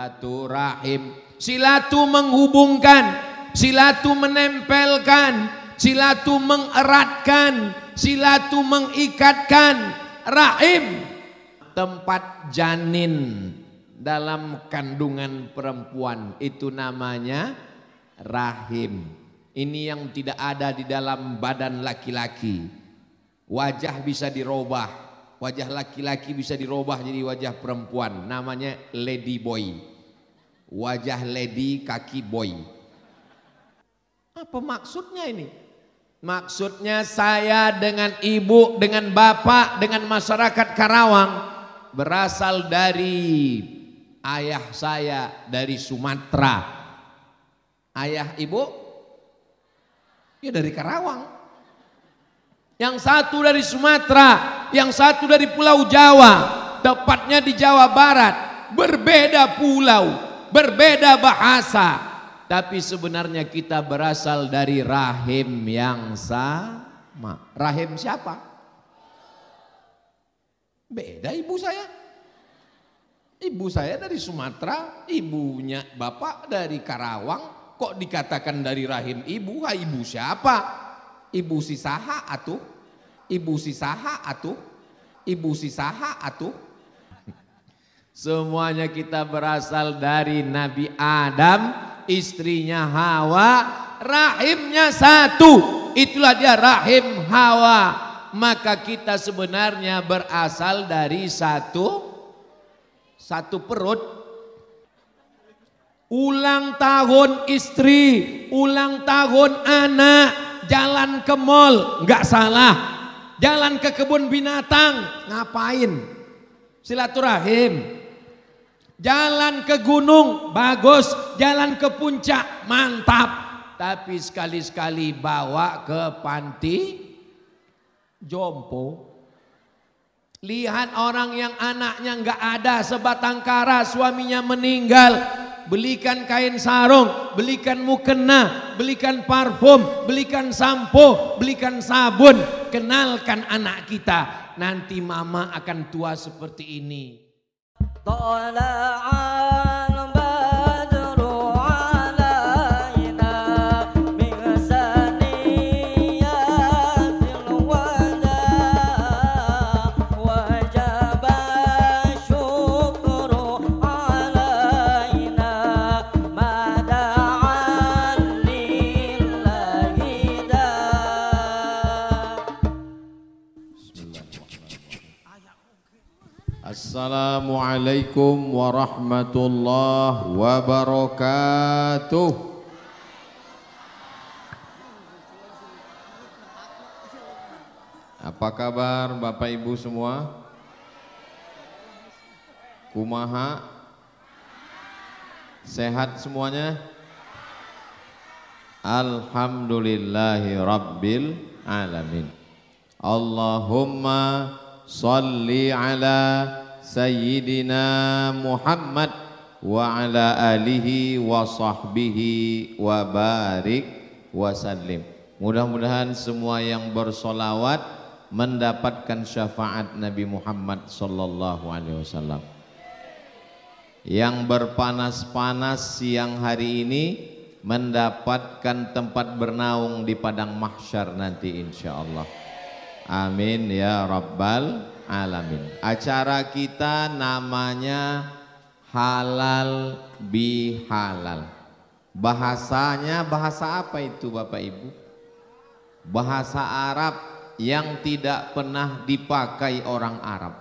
silaturahim. Silatu menghubungkan, silatu menempelkan, silatu mengeratkan, silatu mengikatkan. Rahim tempat janin dalam kandungan perempuan, itu namanya rahim. Ini yang tidak ada di dalam badan laki-laki. Wajah bisa dirubah, wajah laki-laki bisa dirubah jadi wajah perempuan, namanya lady boy. Wajah lady, kaki boy. Apa maksudnya ini? Maksudnya saya dengan ibu, dengan bapak, dengan masyarakat Karawang berasal dari ayah saya dari Sumatera. Ayah ibu ya dari Karawang. Yang satu dari Sumatera, yang satu dari Pulau Jawa, tepatnya di Jawa Barat. Berbeda pulau, berbeda bahasa, tapi sebenarnya kita berasal dari rahim yang sama. Rahim siapa? Beda ibu saya. Ibu saya dari Sumatera, ibunya bapak dari Karawang. Kok dikatakan dari rahim ibu? Ha, ibu siapa? Ibu si saha atuh? Ibu si saha atuh? Ibu si saha atuh? Semuanya kita berasal dari Nabi Adam, istrinya Hawa, rahimnya satu, itulah dia rahim Hawa. Maka kita sebenarnya berasal dari satu perut. Ulang tahun istri, ulang tahun anak, jalan ke mall, nggak salah. Jalan ke kebun binatang, ngapain? Silaturahim. Jalan ke gunung, bagus. Jalan ke puncak, mantap. Tapi sekali-sekali bawa ke panti jompo. Lihat orang yang anaknya nggak ada sebatang kara, suaminya meninggal. Belikan kain sarung, belikan mukena, belikan parfum, belikan sampo, belikan sabun. Kenalkan anak kita, nanti mama akan tua seperti ini. Assalamualaikum warahmatullahi wabarakatuh. Apa kabar Bapak Ibu semua? Kumaha? Sehat semuanya? Alhamdulillahi rabbil alamin. Allahumma salli ala Sayyidina Muhammad wa ala alihi wa sahbihi wa barik wa sallim. Mudah-mudahan semua yang bersolawat mendapatkan syafaat Nabi Muhammad sallallahu alaihi wasallam. Yang berpanas-panas siang hari ini mendapatkan tempat bernaung di padang mahsyar nanti insyaallah. Amin ya rabbal alamin. Acara kita namanya halal bihalal. Bahasanya bahasa apa itu Bapak Ibu? Bahasa Arab yang tidak pernah dipakai orang Arab.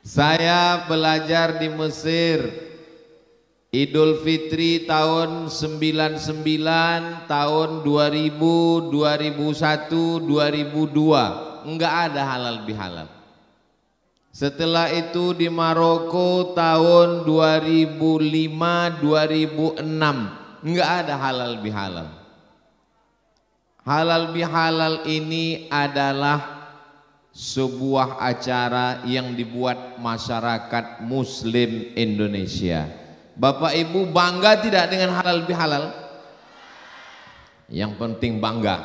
Saya belajar di Mesir. Idul Fitri tahun 99, tahun 2000, 2001, 2002 enggak ada halal bihalal. Setelah itu di Maroko tahun 2005, 2006 enggak ada halal bihalal. Halal bihalal ini adalah sebuah acara yang dibuat masyarakat Muslim Indonesia. Bapak Ibu bangga tidak dengan halal bihalal? Yang penting bangga.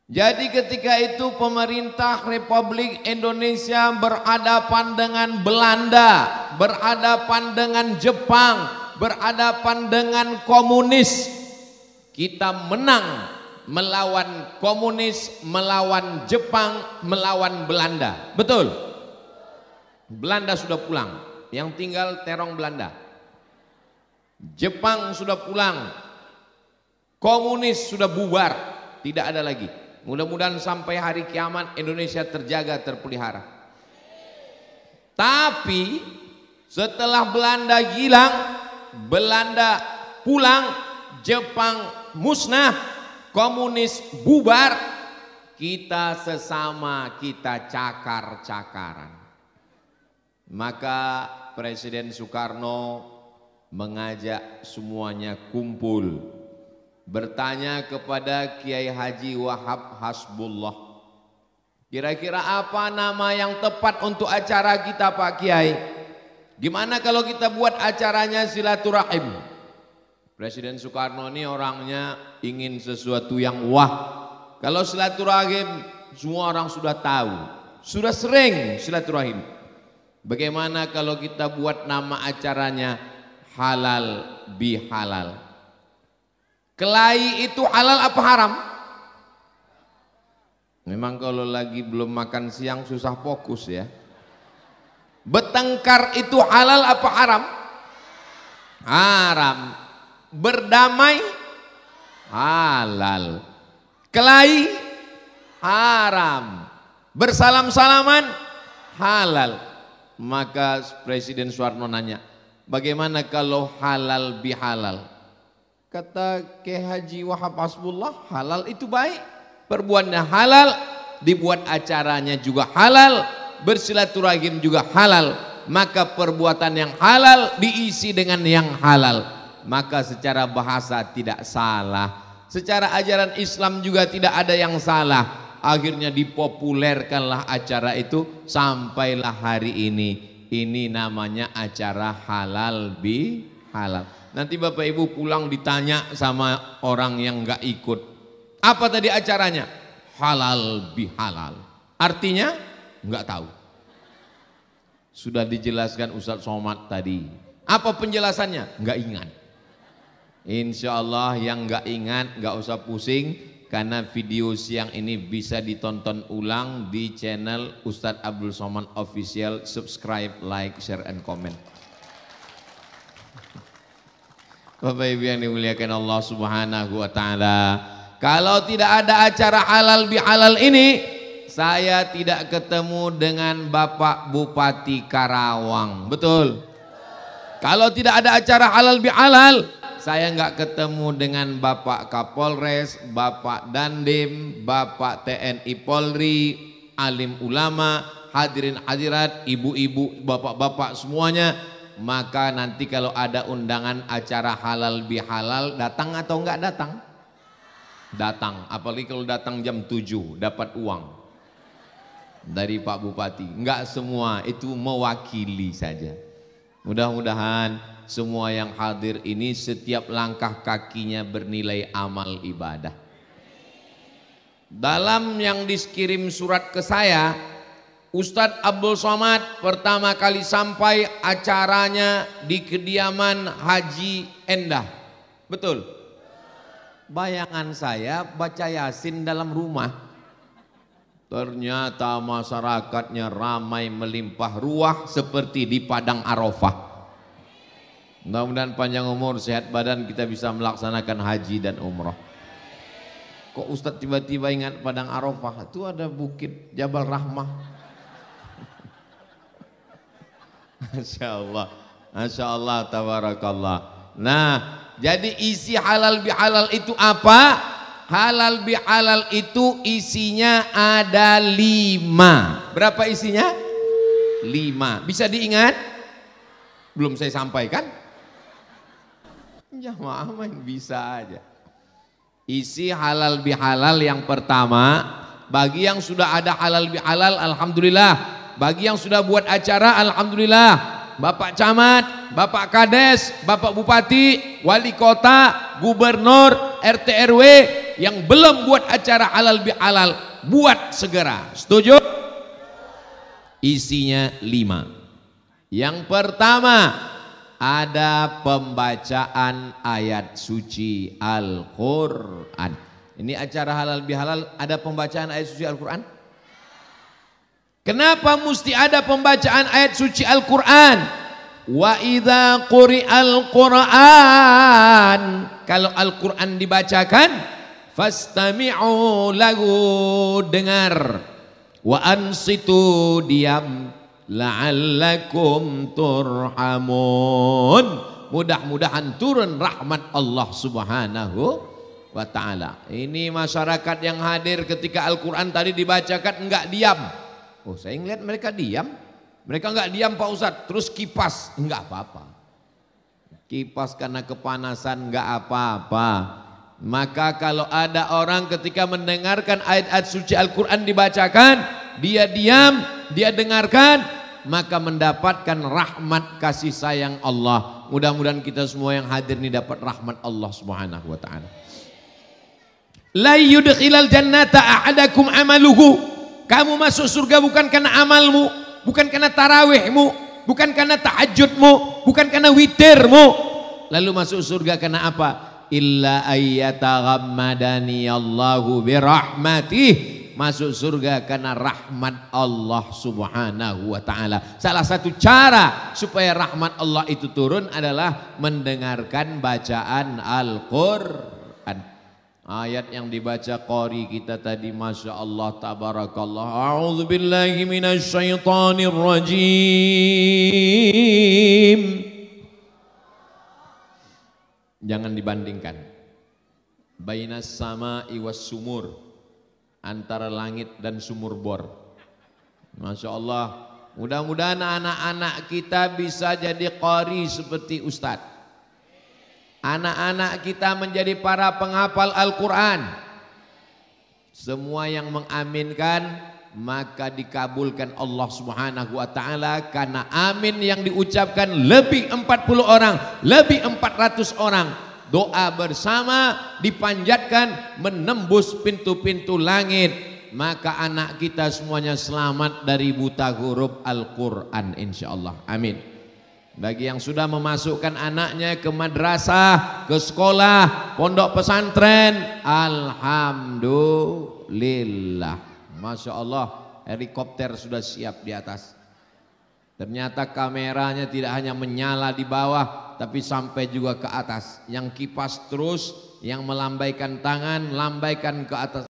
Jadi ketika itu pemerintah Republik Indonesia berhadapan dengan Belanda, berhadapan dengan Jepang, berhadapan dengan komunis. Kita menang melawan komunis, melawan Jepang, melawan Belanda. Betul? Belanda sudah pulang, yang tinggal terong Belanda. Jepang sudah pulang, komunis sudah bubar, tidak ada lagi. Mudah-mudahan sampai hari kiamat Indonesia terjaga, terpelihara. Tapi setelah Belanda hilang, Belanda pulang, Jepang musnah, komunis bubar, kita sesama kita cakar-cakaran. Maka Presiden Soekarno mengajak semuanya kumpul, bertanya kepada Kiai Haji Wahab Hasbullah, kira-kira apa nama yang tepat untuk acara kita Pak Kiai? Gimana kalau kita buat acaranya silaturahim? Presiden Soekarno ini orangnya ingin sesuatu yang wah. Kalau silaturahim semua orang sudah tahu, sudah sering silaturahim. Bagaimana kalau kita buat nama acaranya halal bihalal? Kelahi itu halal apa haram? Memang kalau lagi belum makan siang susah fokus ya. Bertengkar itu halal apa haram? Haram. Berdamai halal. Kelahi haram. Bersalam-salaman halal. Maka Presiden Soekarno nanya, bagaimana kalau halal bihalal? Kata Kiai Haji Wahab Hasbullah, halal itu baik, perbuatannya halal, dibuat acaranya juga halal, bersilaturahim juga halal, maka perbuatan yang halal diisi dengan yang halal, maka secara bahasa tidak salah, secara ajaran Islam juga tidak ada yang salah. Akhirnya dipopulerkanlah acara itu sampailah hari ini. Ini namanya acara halal bihalal. Nanti Bapak Ibu pulang ditanya sama orang yang nggak ikut, apa tadi acaranya? Halal bihalal. Artinya nggak tahu. Sudah dijelaskan Ustadz Somad tadi. Apa penjelasannya? Nggak ingat. Insya Allah yang nggak ingat nggak usah pusing, karena video siang ini bisa ditonton ulang di channel Ustadz Abdul Somad Official. Subscribe, like, share, and comment. Bapak Ibu yang dimuliakan Allah Subhanahu wa Ta'ala, kalau tidak ada acara halal bihalal ini, saya tidak ketemu dengan Bapak Bupati Karawang. Betul? Kalau tidak ada acara halal bihalal, saya nggak ketemu dengan Bapak Kapolres, Bapak Dandim, Bapak TNI Polri, alim ulama, hadirin hadirat, ibu-ibu, bapak-bapak semuanya. Maka nanti kalau ada undangan acara halal bihalal, datang atau enggak datang? Datang, apalagi kalau datang jam 7 dapat uang dari Pak Bupati. Enggak semua, itu mewakili saja. Mudah-mudahan semua yang hadir ini setiap langkah kakinya bernilai amal ibadah. Dalam yang dikirim surat ke saya, Ustadz Abdul Somad pertama kali sampai acaranya di kediaman Haji Endah. Betul? Bayangan saya baca Yasin dalam rumah. Ternyata masyarakatnya ramai melimpah ruah seperti di Padang Arafah. Mudah-mudahan panjang umur, sehat badan, kita bisa melaksanakan haji dan umrah. Kok Ustadz tiba-tiba ingat Padang Arafah? Itu ada bukit Jabal Rahmah. Masya Allah, Masya Allah, tabarakallah. Nah, jadi isi halal bihalal itu apa? Halal bihalal itu isinya ada 5. Berapa isinya? 5. Bisa diingat? Belum saya sampaikan? Jamaah main bisa aja. Isi halal bihalal yang pertama, bagi yang sudah ada halal bihalal alhamdulillah, bagi yang sudah buat acara alhamdulillah, Bapak Camat, Bapak Kades, Bapak Bupati, Wali Kota, Gubernur, RT RW yang belum buat acara halal bihalal, buat segera. Setuju? Isinya 5. Yang pertama, ada pembacaan ayat suci Al-Quran. Ini acara halal bihalal, ada pembacaan ayat suci Al-Quran? Kenapa mesti ada pembacaan ayat suci Al-Quran? Wa idza quri'al Quran, kalau Al-Quran dibacakan, fastami'u lahu, dengar, wa ansitu, diam, la'allakum turhamun, mudah-mudahan turun rahmat Allah Subhanahu wa ta'ala. Ini masyarakat yang hadir ketika Al-Quran tadi dibacakan enggak diam. Oh, saya ngeliat mereka diam. Mereka enggak diam Pak Ustadz, terus kipas, enggak apa-apa. Kipas karena kepanasan enggak apa-apa. Maka kalau ada orang ketika mendengarkan ayat-ayat suci Al-Quran dibacakan, dia diam, dia dengarkan, maka mendapatkan rahmat kasih sayang Allah. Mudah-mudahan kita semua yang hadir ini dapat rahmat Allah Subhanahu wa ta'ala. La yudkhilal jannata ahadakum amaluhu. Kamu masuk surga bukan karena amalmu, bukan karena tarawihmu, bukan karena tahajudmu, bukan karena witirmu. Lalu masuk surga karena apa? Illa ayyataghammadani Allahu birahmatih. Masuk surga karena rahmat Allah Subhanahu wa ta'ala. Salah satu cara supaya rahmat Allah itu turun adalah mendengarkan bacaan Al-Quran. Ayat yang dibaca qari kita tadi, Masya Allah, tabarakallah. A'udzubillahi minasyaitonir rajim. Jangan dibandingkan. Bainas sama'i was sumur, antara langit dan sumur bor. Masya Allah, mudah-mudahan anak-anak kita bisa jadi qari seperti Ustadz. Anak-anak kita menjadi para penghafal Al-Quran. Semua yang mengaminkan maka dikabulkan Allah Subhanahu wa ta'ala, karena amin yang diucapkan lebih 40 orang, lebih 400 orang. Doa bersama dipanjatkan menembus pintu-pintu langit. Maka anak kita semuanya selamat dari buta huruf Al-Quran insyaallah. Amin. Bagi yang sudah memasukkan anaknya ke madrasah, ke sekolah, pondok pesantren, alhamdulillah. Masya Allah, helikopter sudah siap di atas. Ternyata kameranya tidak hanya menyala di bawah, tapi sampai juga ke atas. Yang kipas terus, yang melambaikan tangan, lambaikan ke atas.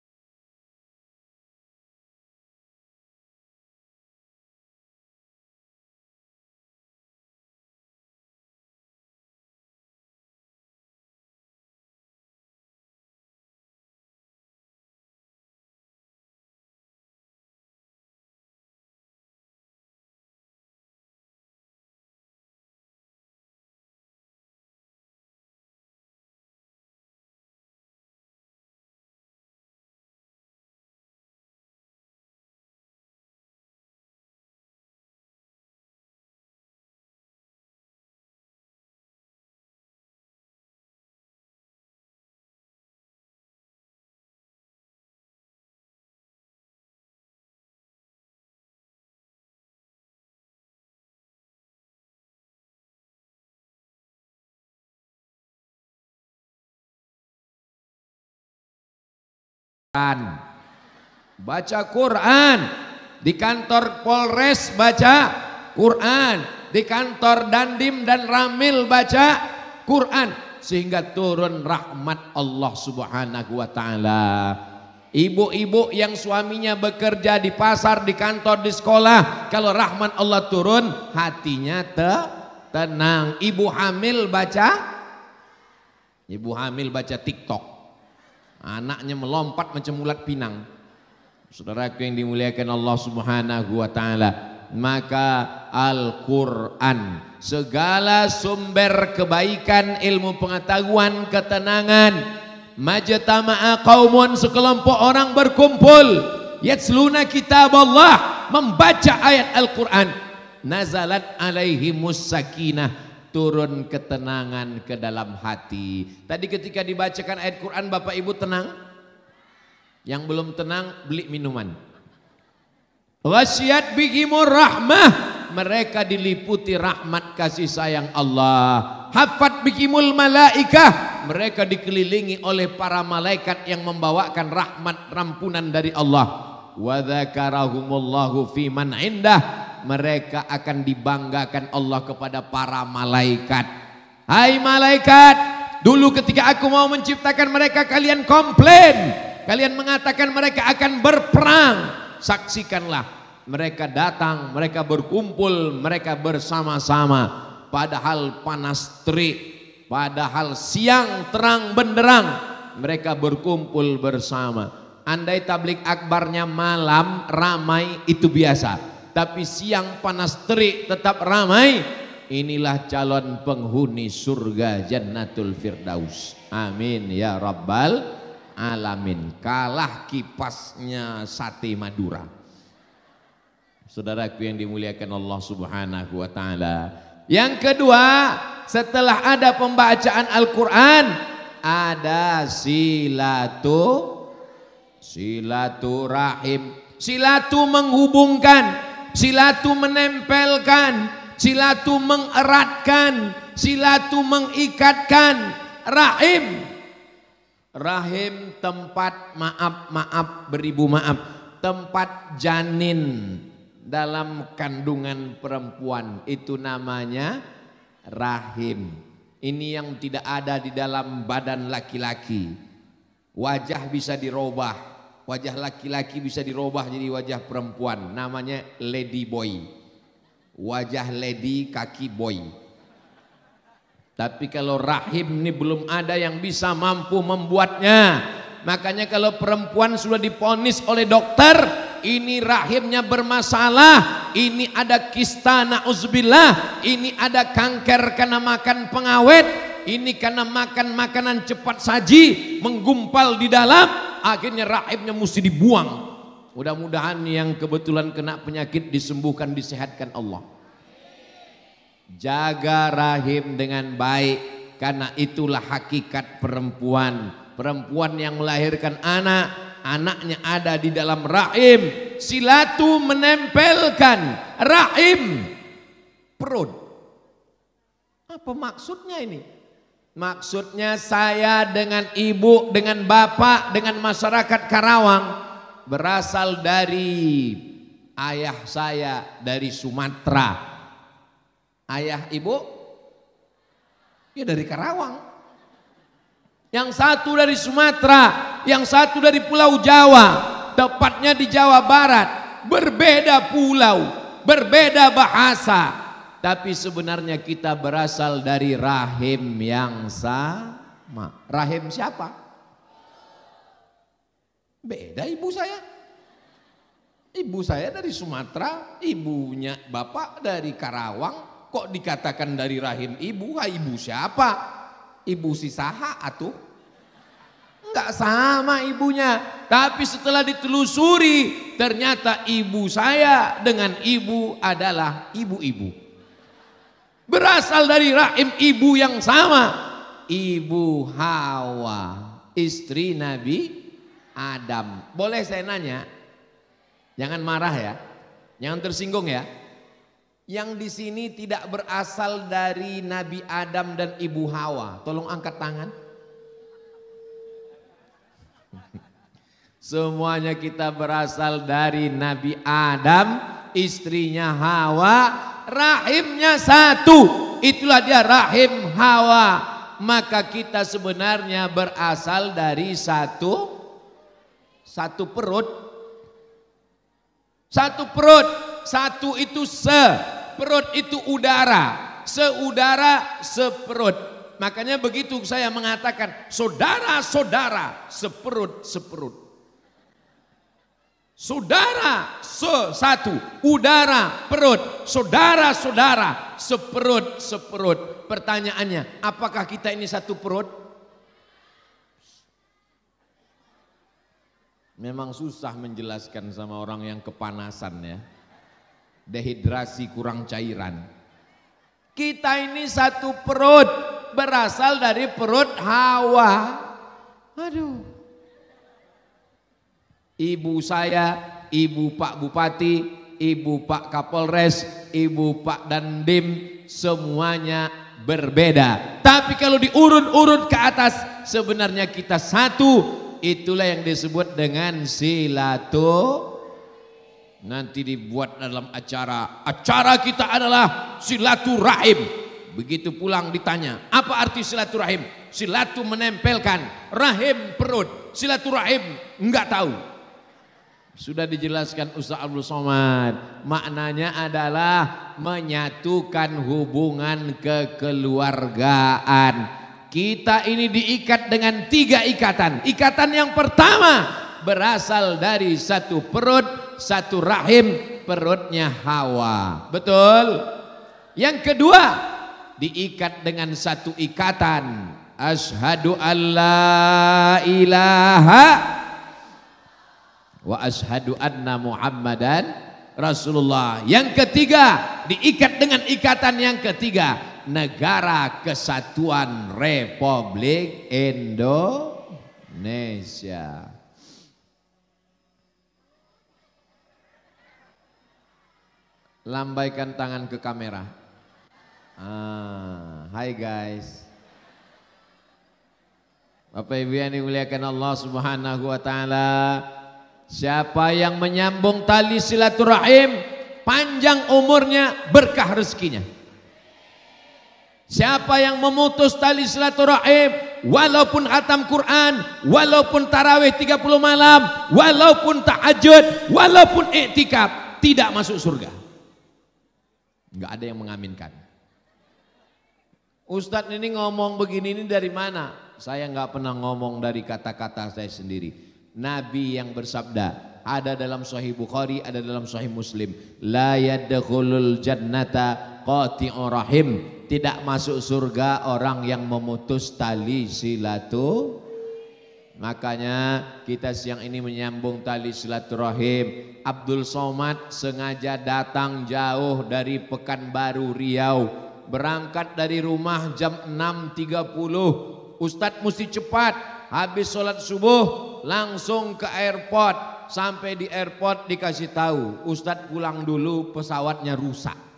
Baca Quran di kantor Polres, baca Quran di kantor Dandim dan Ramil, baca Quran, sehingga turun rahmat Allah Subhanahu wa ta'ala. Ibu-ibu yang suaminya bekerja di pasar, di kantor, di sekolah, kalau rahmat Allah turun, hatinya tenang. Ibu hamil baca TikTok, anaknya melompat macam ulat pinang. Saudaraku yang dimuliakan Allah Subhanahu wa ta'ala, maka Al-Quran, segala sumber kebaikan, ilmu pengetahuan, ketenangan. Majtama'a qaumun, sekelompok orang berkumpul, yatsluna kitab Allah, membaca ayat Al-Quran. nazalat alaihimus sakinah, turun ketenangan ke dalam hati. Tadi ketika dibacakan ayat Quran, Bapak Ibu tenang? Yang belum tenang beli minuman. Ghasyiyat bihimur rahmah, mereka diliputi rahmat kasih sayang Allah. Hafat bihimul malaikah, mereka dikelilingi oleh para malaikat yang membawakan rahmat rampunan dari Allah. Wa dzakarahumullahu fi man indah, mereka akan dibanggakan Allah kepada para malaikat. Hai malaikat, dulu ketika aku mau menciptakan mereka kalian komplain, kalian mengatakan mereka akan berperang. Saksikanlah, mereka datang, mereka berkumpul, mereka bersama-sama. Padahal panas terik, padahal siang terang benderang, mereka berkumpul bersama. Andai tablik akbarnya malam ramai itu biasa, tapi siang panas terik tetap ramai. Inilah calon penghuni surga Jannatul Firdaus. Amin ya rabbal alamin. Kalah kipasnya sate Madura. Saudaraku yang dimuliakan Allah Subhanahu wa taala. Yang kedua, setelah ada pembacaan Al-Qur'an, ada silaturahim. Silatu menghubungkan, silatu menempelkan, silatu mengeratkan, silatu mengikatkan. Rahim tempat maaf beribu maaf, tempat janin dalam kandungan perempuan, itu namanya rahim. Ini yang tidak ada di dalam badan laki-laki. Wajah bisa dirubah, wajah laki-laki bisa dirubah jadi wajah perempuan, namanya lady boy. Wajah lady, kaki boy. Tapi kalau rahim ini belum ada yang bisa mampu membuatnya. Makanya kalau perempuan sudah diponis oleh dokter, ini rahimnya bermasalah, ini ada kista na'udzubillah, ini ada kanker karena makan pengawet, ini karena makan makanan cepat saji, menggumpal di dalam, akhirnya rahimnya mesti dibuang. Mudah-mudahan yang kebetulan kena penyakit disembuhkan, disehatkan Allah. Jaga rahim dengan baik, karena itulah hakikat perempuan. Perempuan yang melahirkan anak, anaknya ada di dalam rahim. Silatu menempelkan rahim perut. Apa maksudnya ini? Maksudnya saya dengan ibu, dengan bapak, dengan masyarakat Karawang berasal dari ayah saya dari Sumatera. Ayah ibu ya dari Karawang. Yang satu dari Sumatera, yang satu dari Pulau Jawa, tepatnya di Jawa Barat. Berbeda pulau, berbeda bahasa, tapi sebenarnya kita berasal dari rahim yang sama. Rahim siapa? Beda ibu saya. Ibu saya dari Sumatera, ibunya bapak dari Karawang. Kok dikatakan dari rahim ibu? Ibu siapa? Ibu si saha atuh? Enggak sama ibunya. Tapi setelah ditelusuri, ternyata ibu saya dengan ibu adalah ibu-ibu. Berasal dari rahim ibu yang sama. Ibu Hawa, istri Nabi Adam. Boleh saya nanya? Jangan marah ya. Jangan tersinggung ya. Yang di sini tidak berasal dari Nabi Adam dan Ibu Hawa, tolong angkat tangan. Semuanya kita berasal dari Nabi Adam, istrinya Hawa, rahimnya satu, itulah dia rahim Hawa. Maka kita sebenarnya berasal dari satu perut. Satu perut. Satu itu perut itu udara, seudara seperut. Makanya begitu saya mengatakan saudara-saudara seperut. Saudara satu, udara perut, saudara-saudara seperut. Pertanyaannya, apakah kita ini satu perut? Memang susah menjelaskan sama orang yang kepanasan ya. dehidrasi, kurang cairan. Kita ini satu perut, berasal dari perut Hawa. Aduh. Ibu saya, ibu Pak Bupati, ibu Pak Kapolres, ibu Pak Dandim, semuanya berbeda. Tapi kalau diurut-urut ke atas, sebenarnya kita satu. Itulah yang disebut dengan silaturahim. Nanti dibuat dalam acara. Acara kita adalah silaturahim. Begitu pulang ditanya, apa arti silaturahim? Silatu menempelkan, rahim perut. Silaturahim enggak tahu. Sudah dijelaskan Ustaz Abdul Somad. Maknanya adalah menyatukan hubungan kekeluargaan. Kita ini diikat dengan 3 ikatan. Ikatan yang pertama berasal dari satu perut, satu rahim, perutnya Hawa. Betul? Yang kedua, diikat dengan satu ikatan. Asyhadu an la ilaha wa asyhadu anna Muhammadan Rasulullah. Yang ketiga, diikat dengan ikatan yang ketiga. Negara Kesatuan Republik Indonesia. Lambaikan tangan ke kamera. Hai guys. Bapak Ibu yang dimuliakan Allah Subhanahu wa taala. Siapa yang menyambung tali silaturahim, panjang umurnya, berkah rezekinya. Siapa yang memutus tali silaturahim, walaupun khatam Quran, walaupun tarawih 30 malam, walaupun tahajud, walaupun iktikaf, tidak masuk surga. Enggak ada yang mengaminkan. Ustadz ini ngomong begini ini dari mana? Saya enggak pernah ngomong dari kata-kata saya sendiri. Nabi yang bersabda, ada dalam Sahih Bukhari, ada dalam Sahih Muslim, la yadkhulul jannata qati'ur rahim. Tidak masuk surga orang yang memutus tali silaturahim. Makanya kita siang ini menyambung tali silaturahim. Abdul Somad sengaja datang jauh dari Pekanbaru Riau. Berangkat dari rumah jam 6.30. Ustadz mesti cepat. Habis sholat subuh langsung ke airport. Sampai di airport dikasih tahu, Ustadz pulang dulu, pesawatnya rusak.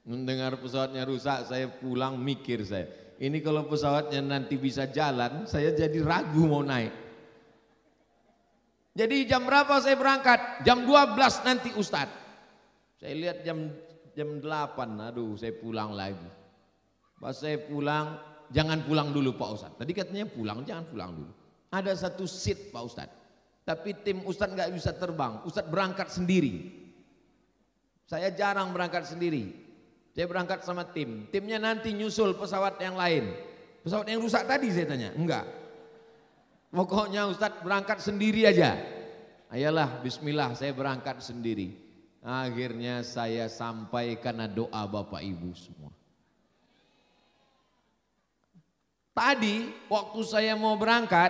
Mendengar pesawatnya rusak, saya pulang mikir saya. Ini kalau pesawatnya nanti bisa jalan, saya jadi ragu mau naik. Jadi jam berapa saya berangkat? Jam 12 nanti Ustadz. Saya lihat jam 8, aduh saya pulang lagi. Pas saya pulang, jangan pulang dulu Pak Ustadz. Tadi katanya pulang, jangan pulang dulu. Ada satu seat Pak Ustadz. Tapi tim Ustadz nggak bisa terbang, Ustadz berangkat sendiri. Saya jarang berangkat sendiri. Saya berangkat sama tim. Timnya nanti nyusul pesawat yang lain. Pesawat yang rusak tadi saya tanya. Enggak. Pokoknya Ustadz berangkat sendiri aja. Ayolah bismillah saya berangkat sendiri. Akhirnya saya sampai karena doa Bapak Ibu semua. Tadi waktu saya mau berangkat,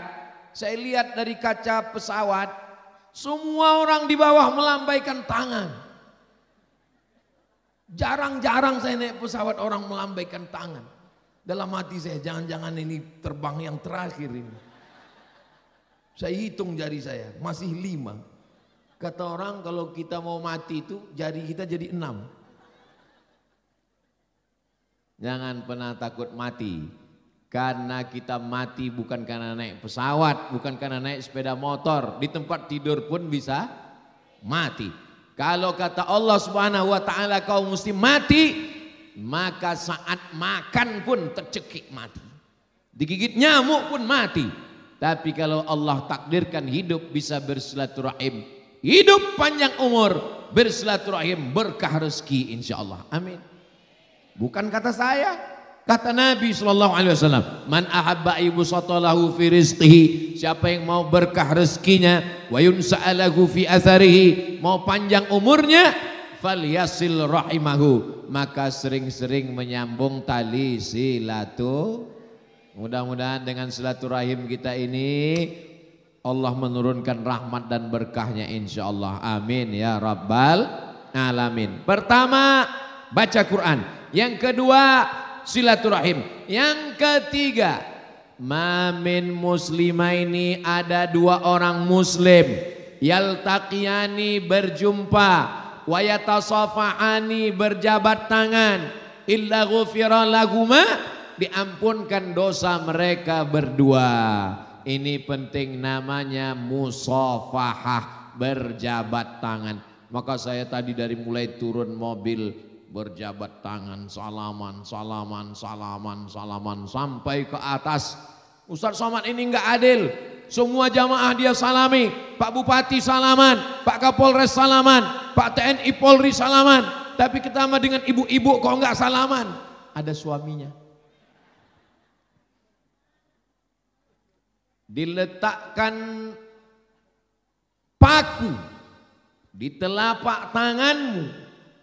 saya lihat dari kaca pesawat, semua orang di bawah melambaikan tangan. Jarang-jarang saya naik pesawat orang melambaikan tangan. Dalam hati saya, jangan-jangan ini terbang yang terakhir ini. Saya hitung jari saya, masih 5. Kata orang kalau kita mau mati itu jari kita jadi 6. Jangan pernah takut mati. Karena kita mati bukan karena naik pesawat, bukan karena naik sepeda motor. Di tempat tidur pun bisa mati. Kalau kata Allah Subhanahu wa taala kau mesti mati, maka saat makan pun tercekik mati. Digigit nyamuk pun mati. Tapi kalau Allah takdirkan hidup bisa bersilaturahim, hidup panjang umur, bersilaturahim, berkah rezeki insyaallah. Amin. Bukan kata saya, kata Nabi SAW, man ahabba ibusatalahu fi rizqihi, siapa yang mau berkah rezekinya, wa yunsa'alahu fi atharihi, mau panjang umurnya, falyasil rahimahu, maka sering-sering menyambung tali silaturahim. Mudah-mudahan dengan silaturahim kita ini Allah menurunkan rahmat dan berkahnya insya Allah. Amin ya rabbal alamin. Pertama, baca Quran. Yang kedua, silaturahim. Yang ketiga, ma min muslimaini, ada dua orang muslim, yaltaqiyani, berjumpa, wa yatasafahani, berjabat tangan, illa ghufira lahuma, diampunkan dosa mereka berdua. Ini penting, namanya musafahah, berjabat tangan. Maka saya tadi dari mulai turun mobil berjabat tangan, salaman, salaman, salaman, salaman sampai ke atas. Ustaz Somad ini enggak adil. Semua jamaah dia salami, Pak Bupati salaman, Pak Kapolres salaman, Pak TNI Polri salaman. Tapi kita mah dengan ibu-ibu kok enggak salaman? Ada suaminya. Diletakkan paku di telapak tanganmu,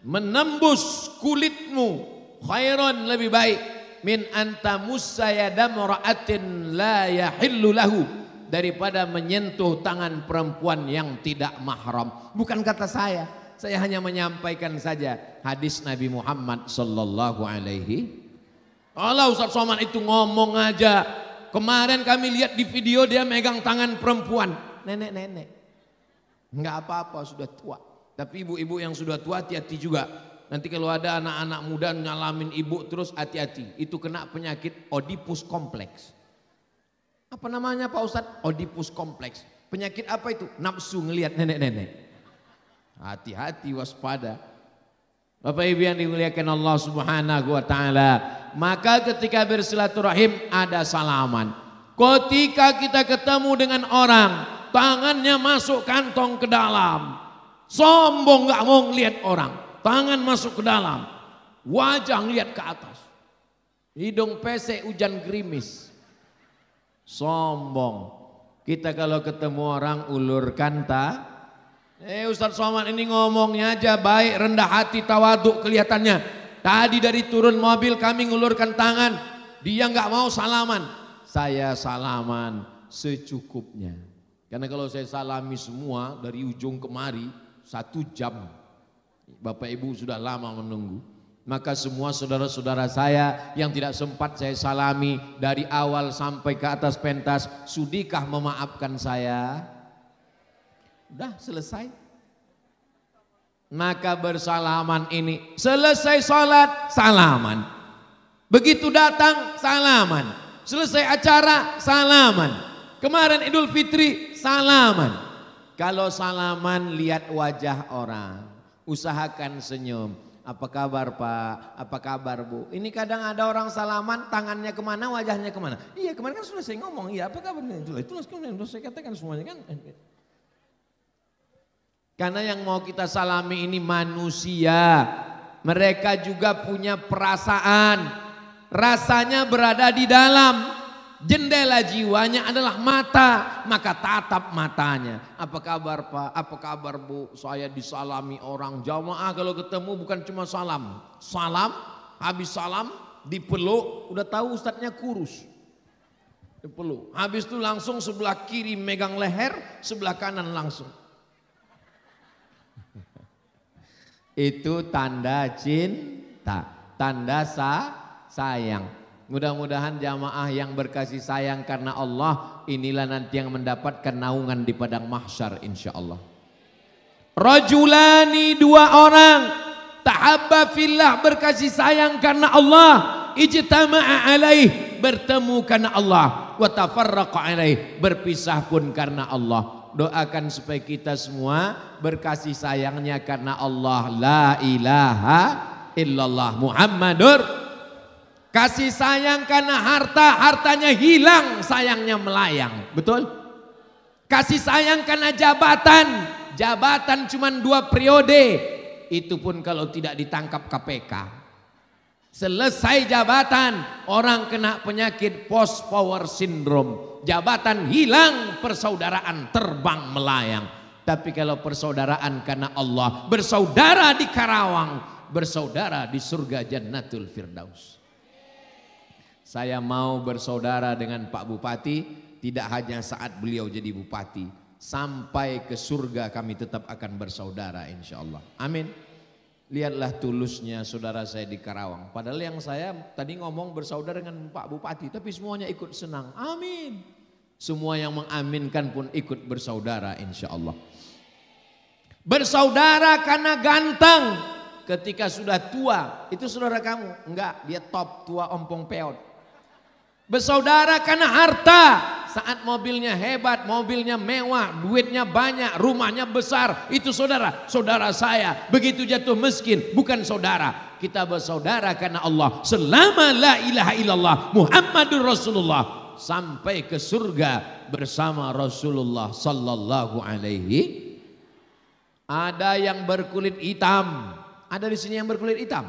menembus kulitmu, khairan, lebih baik, min anta musayyadam ra'atin la yahillu lahu, daripada menyentuh tangan perempuan yang tidak mahram. Bukan kata saya hanya menyampaikan saja hadis Nabi Muhammad sallallahu alaihi. Allah Ustaz Somad itu ngomong aja. Kemarin kami lihat di video dia megang tangan perempuan, nenek-nenek. Enggak apa-apa, sudah tua. Tapi ibu-ibu yang sudah tua hati-hati juga. Nanti kalau ada anak-anak muda nyalamin ibu terus, hati-hati. Itu kena penyakit Oedipus kompleks. Apa namanya Pak Ustadz? Oedipus kompleks. Penyakit apa itu? Nafsu ngelihat nenek-nenek. Hati-hati, waspada. Bapak Ibu yang dimuliakan Allah Subhanahu wa taala, maka ketika bersilaturahim ada salaman. Ketika kita ketemu dengan orang, tangannya masuk kantong ke dalam. Sombong, nggak mau ngelihat orang. Tangan masuk ke dalam, wajah ngelihat ke atas. Hidung pesek hujan gerimis. Sombong. Kita kalau ketemu orang ulurkan Ustaz Somad ini ngomongnya aja baik, rendah hati, tawaduk kelihatannya. Tadi dari turun mobil kami ngulurkan tangan, dia nggak mau salaman. Saya salaman secukupnya. Karena kalau saya salami semua dari ujung kemari 1 jam, Bapak Ibu sudah lama menunggu. Maka semua saudara-saudara saya yang tidak sempat saya salami dari awal sampai ke atas pentas, sudikah memaafkan saya? Udah selesai. Maka bersalaman ini, selesai sholat salaman, begitu datang salaman, selesai acara salaman, kemarin Idul Fitri salaman. Kalau salaman lihat wajah orang, usahakan senyum. Apa kabar Pak? Apa kabar Bu? Ini kadang ada orang salaman, tangannya kemana, wajahnya kemana. Iya kemarin kan sudah saya ngomong, iya apa kabarnya? Itulah saya katakan semuanya kan. Karena yang mau kita salami ini manusia. Mereka juga punya perasaan. Rasanya berada di dalam. Jendela jiwanya adalah mata. Maka tatap matanya. Apa kabar Pak? Apa kabar Bu? Saya disalami orang. Jamaah kalau ketemu bukan cuma salam. Salam, habis salam dipeluk. Udah tahu ustadznya kurus. Dipeluk. Habis itu langsung sebelah kiri megang leher, sebelah kanan langsung. Itu tanda cinta, tanda sayang. Mudah-mudahan jamaah yang berkasih sayang karena Allah, inilah nanti yang mendapatkan naungan di padang mahsyar insyaallah. Rajulani, 2 orang, tahabba fillah, berkasih sayang karena Allah, ijtama'a alaih, bertemu karena Allah, wa tafarraqa alaih, berpisah pun karena Allah. Doakan supaya kita semua berkasih sayangnya karena Allah. La ilaha illallah Muhammadur. Kasih sayang karena harta, hartanya hilang, sayangnya melayang. Betul? Kasih sayang karena jabatan, jabatan cuma 2 periode. Itu pun kalau tidak ditangkap KPK. Selesai jabatan, orang kena penyakit post power syndrome. Jabatan hilang, persaudaraan terbang melayang. Tapi kalau persaudaraan karena Allah, bersaudara di Karawang, bersaudara di surga Jannatul Firdaus. Saya mau bersaudara dengan Pak Bupati, Tidak hanya saat beliau jadi bupati, sampai ke surga kami tetap akan bersaudara insya Allah. Amin. Lihatlah tulusnya saudara saya di Karawang. Padahal yang saya tadi ngomong bersaudara dengan Pak Bupati, tapi semuanya ikut senang. Amin. Semua yang mengaminkan pun ikut bersaudara insya Allah. Bersaudara karena ganteng. Ketika sudah tua, itu saudara kamu? Enggak, dia top, tua ompong peot. Bersaudara karena harta. Saat mobilnya hebat, mobilnya mewah, duitnya banyak, rumahnya besar. Itu saudara, saudara saya. Begitu jatuh miskin, bukan saudara. Kita bersaudara karena Allah. Selama la ilaha illallah Muhammadur Rasulullah. Sampai ke surga bersama Rasulullah sallallahu alaihi. Ada yang berkulit hitam. Ada di sini yang berkulit hitam?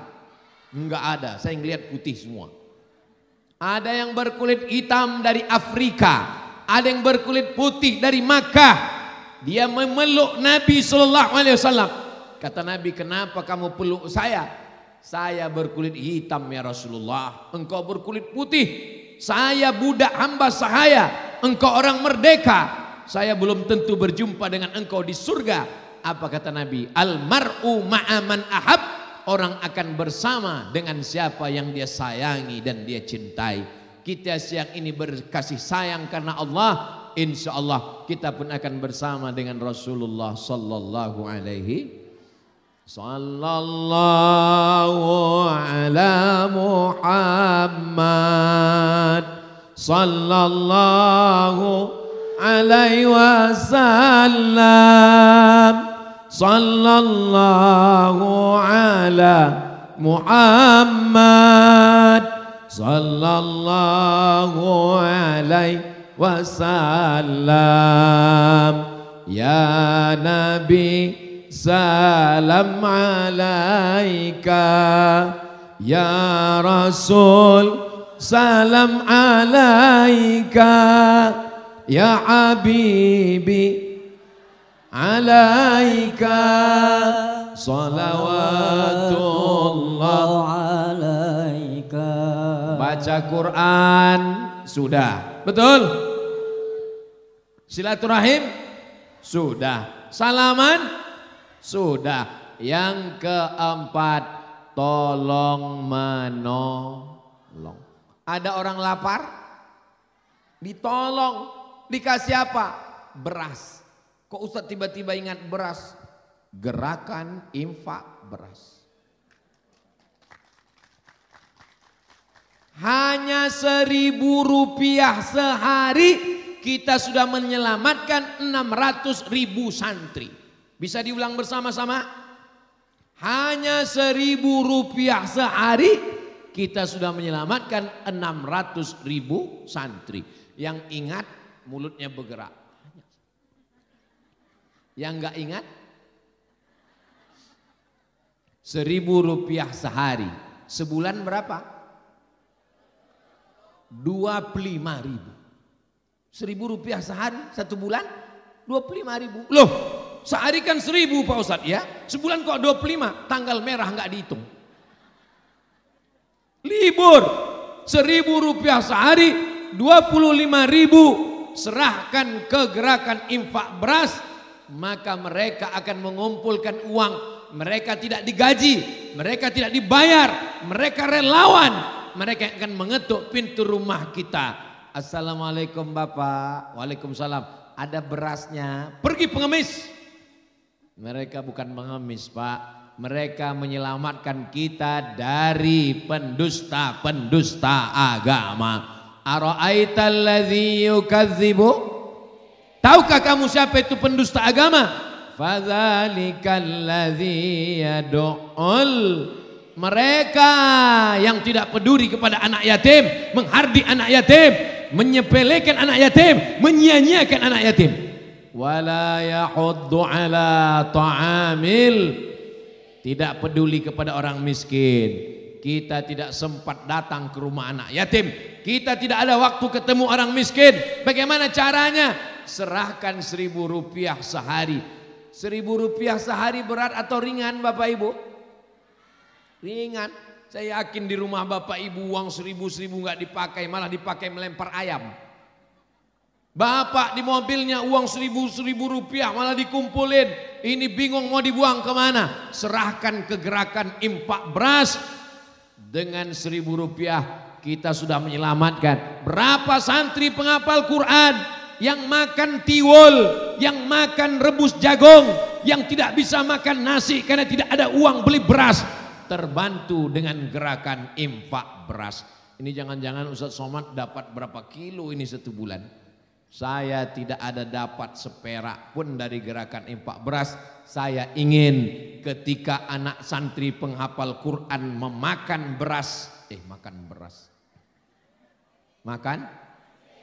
Enggak ada, saya ngelihat putih semua. Ada yang berkulit hitam dari Afrika, ada yang berkulit putih dari Makkah. Dia memeluk Nabi sallallahu alaihi wasallam. Kata Nabi, "Kenapa kamu peluk saya?" "Saya berkulit hitam ya Rasulullah, engkau berkulit putih. Saya budak hamba sahaya, engkau orang merdeka. Saya belum tentu berjumpa dengan engkau di surga." Apa kata Nabi? Al-mar'u ma'aman ahab. Orang akan bersama dengan siapa yang dia sayangi dan dia cintai. Kita siang ini berkasih sayang karena Allah. Insya Allah kita pun akan bersama dengan Rasulullah sallallahu alaihi. Sallallahu ala Muhammad. Sallallahu alaihi wasallam. Sallallahu ala Muhammad. Sallallahu alaihi wasallam. Ya Nabi salam alaika. Ya Rasul salam alaika. Ya Habibi alaika salawatullah alaika. Baca Quran sudah, betul? Silaturahim sudah, salaman sudah. Yang keempat, tolong menolong. Ada orang lapar, ditolong, dikasih apa? Beras. Kok Ustadz tiba-tiba ingat beras? Gerakan infak beras. Hanya 1.000 rupiah sehari kita sudah menyelamatkan 600.000 santri. Bisa diulang bersama-sama? Hanya 1.000 rupiah sehari kita sudah menyelamatkan 600.000 santri. Yang ingat mulutnya bergerak. Yang enggak ingat 1.000 rupiah sehari. Sebulan berapa? 25.000. 1.000 rupiah sehari, satu bulan 25.000. Loh, sehari kan 1.000 Pak Ustadz ya. Sebulan kok 25, tanggal merah enggak dihitung. Libur 1.000 rupiah sehari, 25.000 serahkan ke gerakan infak beras. Maka mereka akan mengumpulkan uang. Mereka tidak digaji, mereka tidak dibayar, mereka relawan. Mereka akan mengetuk pintu rumah kita. Assalamualaikum Bapak. Waalaikumsalam. Ada berasnya. Pergi pengemis. Mereka bukan pengemis Pak. Mereka menyelamatkan kita dari pendusta-pendusta agama. Ara'aital ladzi yukadzibu. Tahukah kamu siapa itu pendusta agama? Fadzalikal ladzi yad'ul. Mereka yang tidak peduli kepada anak yatim, menghardik anak yatim, menyepelekan anak yatim, menyia-nyiakan anak yatim. Wala yahuddu ala ta'amil. Tidak peduli kepada orang miskin. Kita tidak sempat datang ke rumah anak yatim. Kita tidak ada waktu ketemu orang miskin. Bagaimana caranya? Serahkan 1.000 rupiah sehari. 1.000 rupiah sehari berat atau ringan Bapak Ibu? Ringan. Saya yakin di rumah Bapak Ibu uang 1.000 nggak dipakai, malah dipakai melempar ayam. Bapak di mobilnya uang 1.000 rupiah malah dikumpulin. Ini bingung mau dibuang kemana. Serahkan ke gerakan infak beras. Dengan 1.000 rupiah kita sudah menyelamatkan. Berapa santri penghafal Quran yang makan tiwul, yang makan rebus jagung, yang tidak bisa makan nasi karena tidak ada uang beli beras. Terbantu dengan gerakan infak beras. Ini jangan-jangan Ustaz Somad dapat berapa kilo ini satu bulan. Saya tidak ada dapat seperak pun dari gerakan infak beras. Saya ingin ketika anak santri penghafal Quran memakan beras,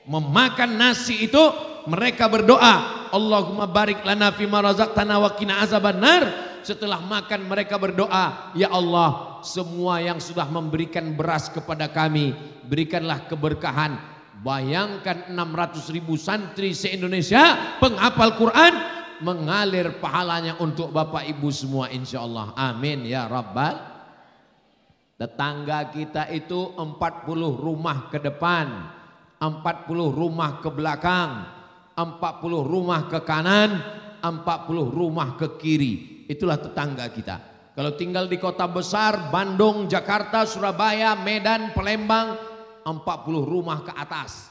memakan nasi itu, mereka berdoa, Allahumma barik lana fima razaqtana wa qina azabannar. Setelah makan mereka berdoa, ya Allah, semua yang sudah memberikan beras kepada kami, berikanlah keberkahan. Bayangkan 600.000 santri se-Indonesia penghafal Quran, mengalir pahalanya untuk Bapak Ibu semua insya Allah. Amin ya Rabbal. Tetangga kita itu 40 rumah ke depan, 40 rumah ke belakang, 40 rumah ke kanan, 40 rumah ke kiri. Itulah tetangga kita. Kalau tinggal di kota besar, Bandung, Jakarta, Surabaya, Medan, Palembang, 40 rumah ke atas,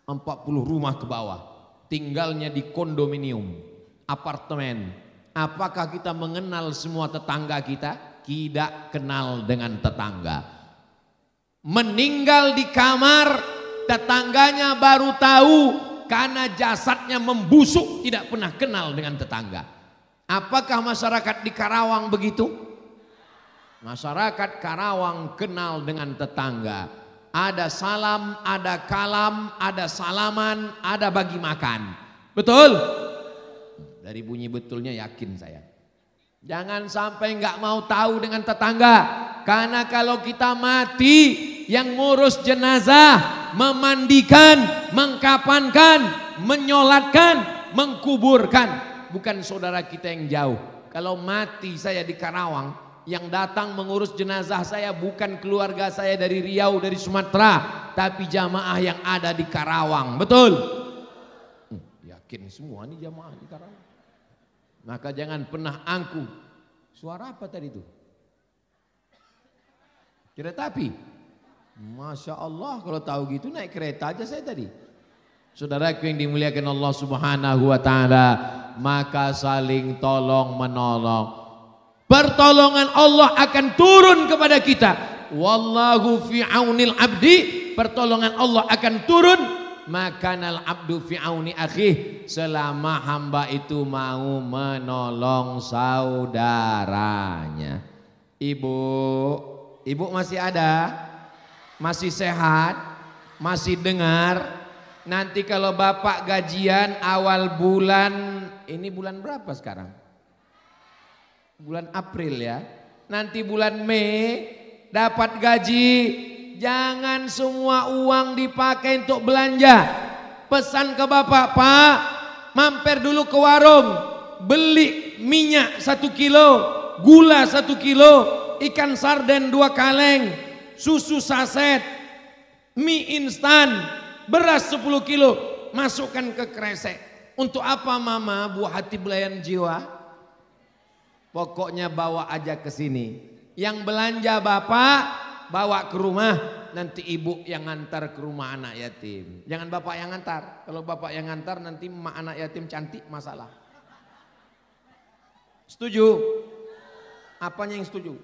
40 rumah ke bawah. Tinggalnya di kondominium, apartemen. Apakah kita mengenal semua tetangga kita? Tidak kenal dengan tetangga. Meninggal di kamar, tetangganya baru tahu karena jasadnya membusuk, tidak pernah kenal dengan tetangga. Apakah masyarakat di Karawang begitu? Masyarakat Karawang kenal dengan tetangga. Ada salam, ada kalam, ada salaman, ada bagi makan. Betul? Dari bunyi betulnya yakin saya. Jangan sampai nggak mau tahu dengan tetangga. Karena kalau kita mati, yang ngurus jenazah, memandikan, mengkafankan, menyolatkan, mengkuburkan, bukan saudara kita yang jauh. Kalau mati saya di Karawang, yang datang mengurus jenazah saya bukan keluarga saya dari Riau, dari Sumatera, tapi jamaah yang ada di Karawang. Betul? Yakin semua nih jamaah di Karawang. Maka jangan pernah angkuh. Suara apa tadi itu? Kereta api. Masya Allah, kalau tahu gitu naik kereta aja saya tadi. Saudaraku yang dimuliakan Allah Subhanahu wa taala, maka saling tolong menolong. Pertolongan Allah akan turun kepada kita. Wallahu fi aunil abdi, pertolongan Allah akan turun. Makanal abdu fi auni akhih, selama hamba itu mau menolong saudaranya. Ibu masih ada? Masih sehat? Masih dengar? Nanti kalau Bapak gajian awal bulan, ini bulan berapa sekarang? Bulan April ya. Nanti bulan Mei dapat gaji, jangan semua uang dipakai untuk belanja. Pesan ke Bapak, Pak, mampir dulu ke warung, beli minyak 1 kilo, gula 1 kilo, ikan sarden 2 kaleng, susu saset, mie instan, beras 10 kilo, masukkan ke kresek. Untuk apa Mama? Buah hati belayan jiwa. Pokoknya bawa aja ke sini. Yang belanja Bapak bawa ke rumah, nanti Ibu yang ngantar ke rumah anak yatim. Jangan Bapak yang ngantar. Kalau Bapak yang ngantar nanti emak anak yatim cantik masalah. Setuju? Apanya yang setuju?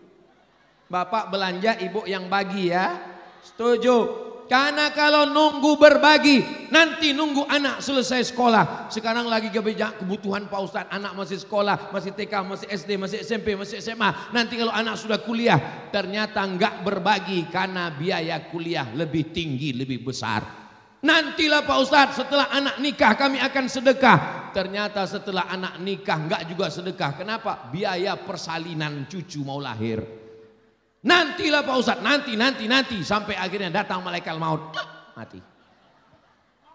Bapak belanja, Ibu yang bagi ya. Setuju? Karena kalau nunggu berbagi, nanti nunggu anak selesai sekolah. Sekarang lagi kebutuhan Pak Ustadz, anak masih sekolah, masih TK, masih SD, masih SMP, masih SMA. Nanti kalau anak sudah kuliah, ternyata enggak berbagi karena biaya kuliah lebih tinggi, lebih besar. Nantilah Pak Ustadz, setelah anak nikah kami akan sedekah. Ternyata setelah anak nikah enggak juga sedekah. Kenapa? Biaya persalinan cucu mau lahir. Nantilah Pak Ustadz, nanti sampai akhirnya datang malaikat maut, mati.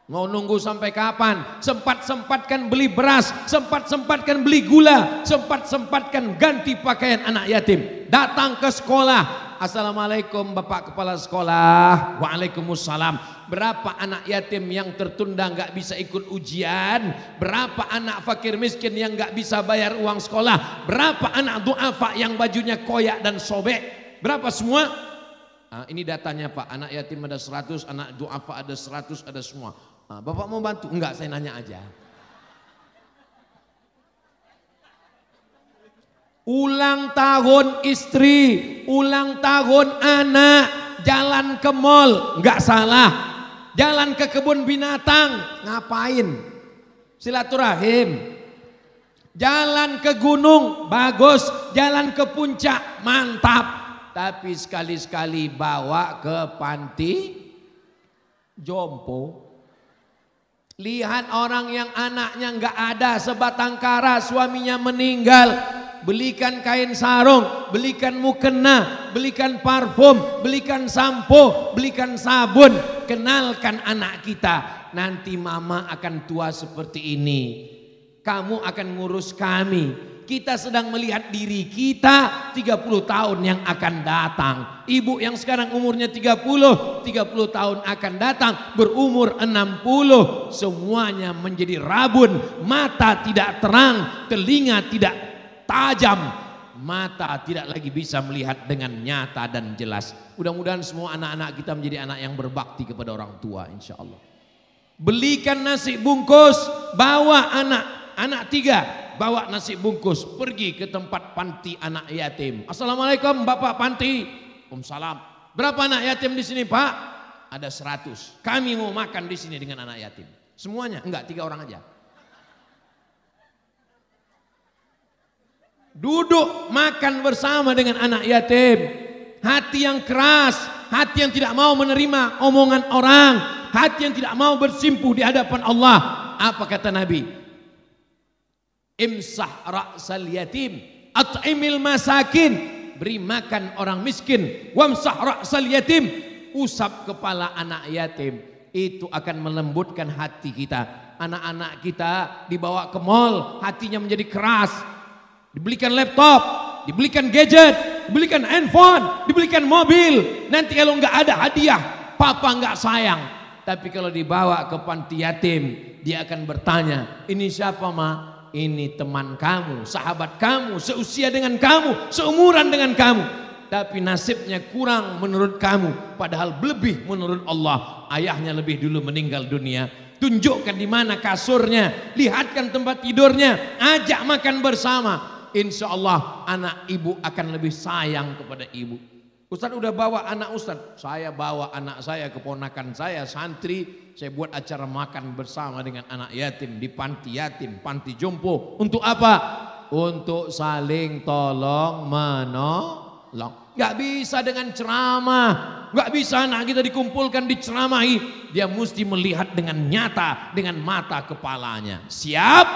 Mau nunggu sampai kapan? Sempat-sempatkan beli beras, sempat-sempatkan beli gula, sempat-sempatkan ganti pakaian anak yatim. Datang ke sekolah, assalamualaikum Bapak Kepala Sekolah. Waalaikumsalam. Berapa anak yatim yang tertunda nggak bisa ikut ujian? Berapa anak fakir miskin yang nggak bisa bayar uang sekolah? Berapa anak duafa yang bajunya koyak dan sobek? Berapa semua? Ini datanya Pak, anak yatim ada 100, anak duafa ada 100, ada semua. Bapak mau bantu? Enggak, saya nanya aja. Ulang tahun istri, ulang tahun anak, jalan ke mall, enggak salah. Jalan ke kebun binatang, ngapain? Silaturahim. Jalan ke gunung, bagus. Jalan ke puncak, mantap. Tapi sekali-sekali bawa ke panti jompo. Lihat orang yang anaknya enggak ada sebatang kara, suaminya meninggal. Belikan kain sarung, belikan mukena, belikan parfum, belikan sampo, belikan sabun. Kenalkan anak kita, nanti mama akan tua seperti ini. Kamu akan ngurus kami. Kita sedang melihat diri kita 30 tahun yang akan datang. Ibu yang sekarang umurnya 30 tahun akan datang berumur 60. Semuanya menjadi rabun, mata tidak terang, telinga tidak tajam, mata tidak lagi bisa melihat dengan nyata dan jelas. Mudah-mudahan semua anak-anak kita menjadi anak yang berbakti kepada orang tua, insya Allah. Belikan nasi bungkus, bawa anak 3, bawa nasi bungkus, pergi ke tempat panti anak yatim. Assalamualaikum Bapak Panti. Waalaikumsalam. Berapa anak yatim di sini Pak? Ada 100. Kami mau makan di sini dengan anak yatim. Semuanya? Enggak, 3 orang aja. Duduk makan bersama dengan anak yatim. Hati yang keras, hati yang tidak mau menerima omongan orang, hati yang tidak mau bersimpuh di hadapan Allah. Apa kata Nabi? Imsah ra'sal yatim, at'imil masakin. Beri makan orang miskin. Wamsah ra'sal yatim, usap kepala anak yatim. Itu akan melembutkan hati kita. Anak-anak kita dibawa ke mall, hatinya menjadi keras. Dibelikan laptop, dibelikan gadget, dibelikan handphone, dibelikan mobil. Nanti kalau nggak ada hadiah, papa nggak sayang. Tapi kalau dibawa ke panti yatim, dia akan bertanya, ini siapa ma? Ini teman kamu, sahabat kamu, seusia dengan kamu, seumuran dengan kamu. Tapi nasibnya kurang menurut kamu, padahal lebih menurut Allah. Ayahnya lebih dulu meninggal dunia. Tunjukkan di mana kasurnya, lihatkan tempat tidurnya, ajak makan bersama. Insya Allah anak ibu akan lebih sayang kepada ibu. Ustaz udah bawa anak Ustaz, saya bawa anak saya, keponakan saya, santri. Saya buat acara makan bersama dengan anak yatim di panti yatim, panti jompo. Untuk apa? Untuk saling tolong menolong. Gak bisa dengan ceramah, gak bisa anak kita dikumpulkan diceramahi. Dia mesti melihat dengan nyata, dengan mata kepalanya. Siap?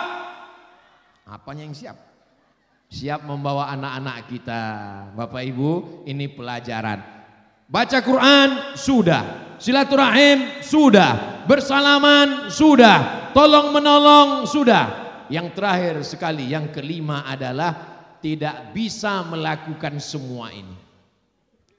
Apanya yang siap? Siap membawa anak-anak kita. Bapak Ibu, ini pelajaran. Baca Quran sudah, silaturahim sudah, bersalaman sudah, tolong menolong sudah. Yang terakhir sekali, yang kelima adalah tidak bisa melakukan semua ini.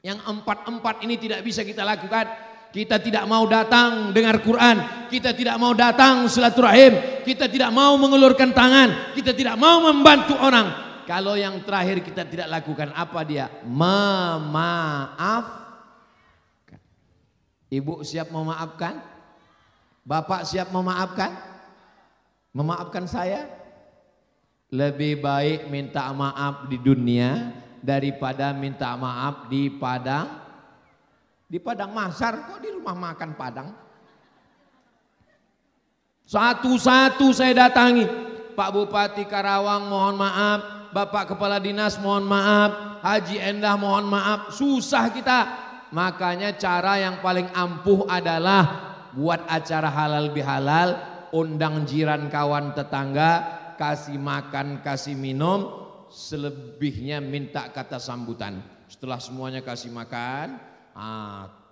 Yang empat ini tidak bisa kita lakukan. Kita tidak mau datang dengar Quran, kita tidak mau datang silaturahim, kita tidak mau mengulurkan tangan, kita tidak mau membantu orang. Kalau yang terakhir kita tidak lakukan, apa dia? Memaafkan. Ibu siap memaafkan? Bapak siap memaafkan? Memaafkan saya? Lebih baik minta maaf di dunia daripada minta maaf di Padang. Di Padang Mahsyar, kok di rumah makan Padang? Satu-satu saya datangi. Pak Bupati Karawang mohon maaf, Bapak Kepala Dinas mohon maaf, Haji Endah mohon maaf. Susah kita. Makanya cara yang paling ampuh adalah buat acara halal bihalal, undang jiran kawan tetangga, kasih makan, kasih minum, selebihnya minta kata sambutan. Setelah semuanya kasih makan,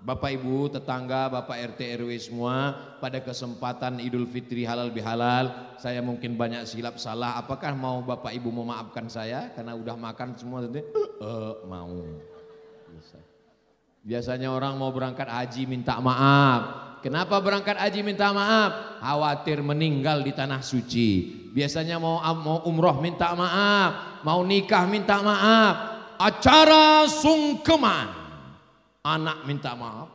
Bapak Ibu tetangga, Bapak RT RW semua, pada kesempatan Idul Fitri halal bihalal, saya mungkin banyak silap salah. Apakah mau Bapak Ibu memaafkan saya karena udah makan semua tadi? Mau. Biasanya orang mau berangkat haji minta maaf, Kenapa berangkat haji minta maaf? Khawatir meninggal di tanah suci. Biasanya mau umroh minta maaf, mau nikah minta maaf, acara sungkeman anak minta maaf.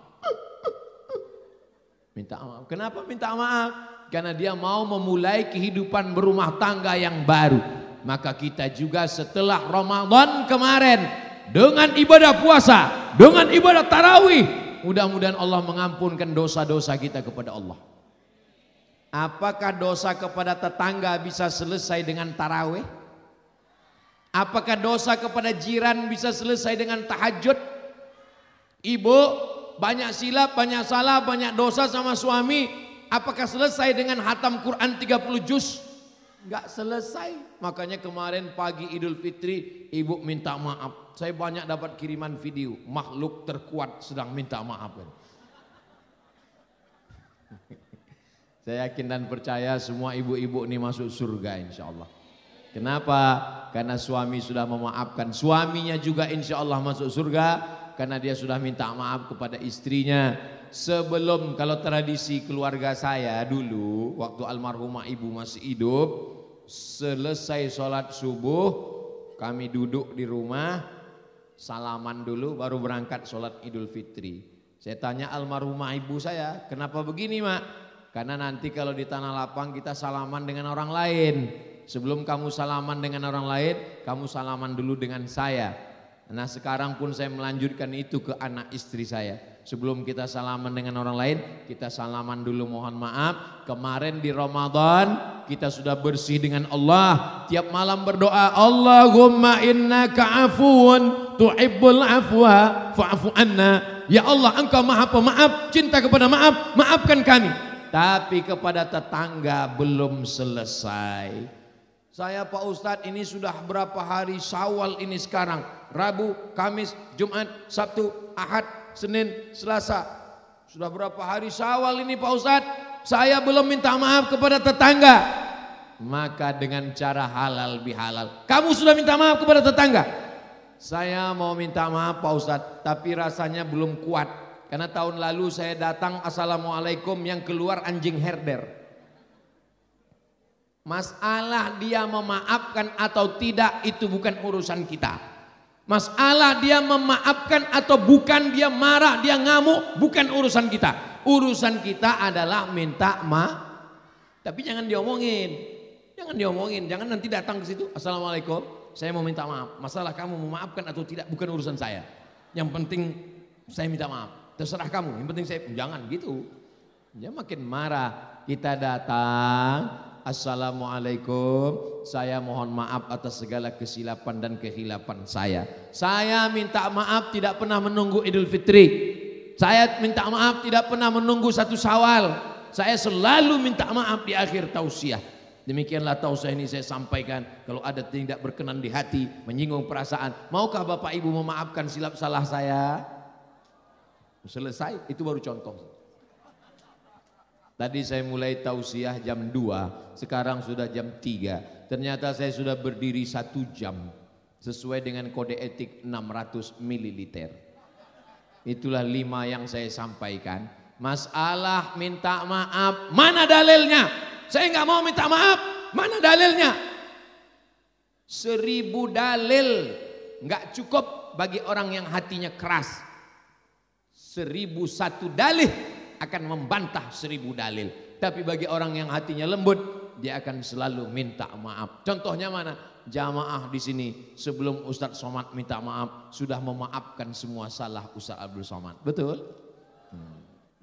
Minta maaf. Kenapa minta maaf? Karena dia mau memulai kehidupan berumah tangga yang baru. Maka kita juga setelah Ramadan kemarin dengan ibadah puasa, dengan ibadah tarawih, mudah-mudahan Allah mengampunkan dosa-dosa kita kepada Allah. Apakah dosa kepada tetangga bisa selesai dengan tarawih? Apakah dosa kepada jiran bisa selesai dengan tahajud? Ibu banyak silap, banyak salah, banyak dosa sama suami, apakah selesai dengan hatam Quran 30 juz? Enggak selesai. Makanya kemarin pagi Idul Fitri ibu minta maaf. Saya banyak dapat kiriman video, makhluk terkuat sedang minta maaf. Saya yakin dan percaya semua ibu-ibu ini masuk surga insya Allah. Kenapa? Karena suami sudah memaafkan. Suaminya juga insya Allah masuk surga karena dia sudah minta maaf kepada istrinya. Sebelum, kalau tradisi keluarga saya dulu waktu almarhumah ibu masih hidup, selesai sholat subuh kami duduk di rumah, salaman dulu baru berangkat sholat Idul Fitri. Saya tanya almarhumah ibu saya, kenapa begini mak? Karena nanti kalau di tanah lapang kita salaman dengan orang lain. Sebelum kamu salaman dengan orang lain, kamu salaman dulu dengan saya. Nah sekarang pun saya melanjutkan itu ke anak istri saya. Sebelum kita salaman dengan orang lain, kita salaman dulu, mohon maaf. Kemarin di Ramadan kita sudah bersih dengan Allah. Tiap malam berdoa, Allahumma innaka afuun tuhibbul afwa fa'fu anna. Ya Allah, engkau maha pemaaf, cinta kepada maaf, maafkan kami. Tapi kepada tetangga belum selesai. Saya Pak Ustadz ini sudah berapa hari Syawal ini sekarang? Rabu, Kamis, Jumat, Sabtu, Ahad, Senin, Selasa. Sudah berapa hari Syawal ini Pak Ustadz? Saya belum minta maaf kepada tetangga. Maka dengan cara halal bihalal. Kamu sudah minta maaf kepada tetangga? Saya mau minta maaf Pak Ustadz, tapi rasanya belum kuat. Karena tahun lalu saya datang assalamualaikum, yang keluar anjing herder. Masalah dia memaafkan atau tidak itu bukan urusan kita. Masalah dia memaafkan atau bukan, dia marah, dia ngamuk, bukan urusan kita. Urusan kita adalah minta maaf. Tapi jangan diomongin. Jangan diomongin, jangan nanti datang ke situ, assalamualaikum, saya mau minta maaf. Masalah kamu memaafkan atau tidak bukan urusan saya. Yang penting saya minta maaf. Terserah kamu, yang penting saya, jangan gitu. Dia makin marah. Kita datang, assalamualaikum, saya mohon maaf atas segala kesilapan dan kehilapan saya. Saya minta maaf tidak pernah menunggu Idul Fitri. Saya minta maaf tidak pernah menunggu satu Syawal. Saya selalu minta maaf di akhir tausiah. Demikianlah tausiah ini saya sampaikan. Kalau ada tidak berkenan di hati, menyinggung perasaan, maukah Bapak Ibu memaafkan silap salah saya? Selesai, itu baru contoh. Tadi saya mulai tausiah jam 2, sekarang sudah jam 3. Ternyata saya sudah berdiri 1 jam. Sesuai dengan kode etik 600 ml. Itulah 5 yang saya sampaikan. Masalah minta maaf, mana dalilnya? Saya nggak mau minta maaf, mana dalilnya? 1000 dalil nggak cukup bagi orang yang hatinya keras. 1001 dalil akan membantah 1000 dalil. Tapi bagi orang yang hatinya lembut, dia akan selalu minta maaf. Contohnya mana? Jamaah di sini sebelum Ustadz Somad minta maaf sudah memaafkan semua salah Ustadz Abdul Somad. Betul?